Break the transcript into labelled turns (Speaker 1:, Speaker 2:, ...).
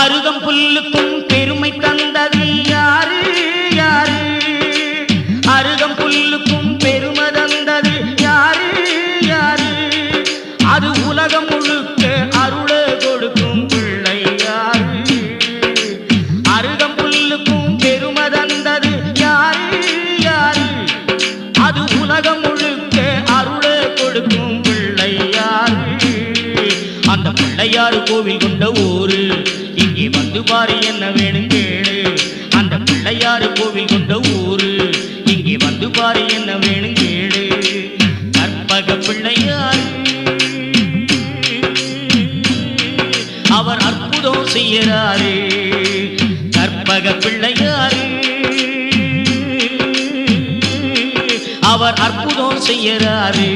Speaker 1: அருகம்புல்லுக்கும் பெருமை தந்தது யாரு யாரு? அருகம்புல்லுக்கும் பெருமை தந்தது யாரு யாரு? அது உலகம் முழுக்க அருள கொடுக்கும் பிள்ளை யாரு? அருகம்புல்லுக்கும் பெருமை தந்தது யாரு யாரு? அது உலகம் முழுக்க அருள கொடுக்கும் பிள்ளை யாரு? அந்த பிள்ளையாரு கோவில் கொண்ட ஊரு, இங்கே வந்து பாரு என்ன வேணும் கேளு. அந்த பிள்ளையாரு கோவில் கொண்ட ஊரு, இங்கே வந்து பாரு என்ன வேணும் கேளு. கற்பக பிள்ளையாரு அவர் அற்புதம் செய்யறாரு. கற்பக பிள்ளையாரு அவர் அற்புதம் செய்யறாரு.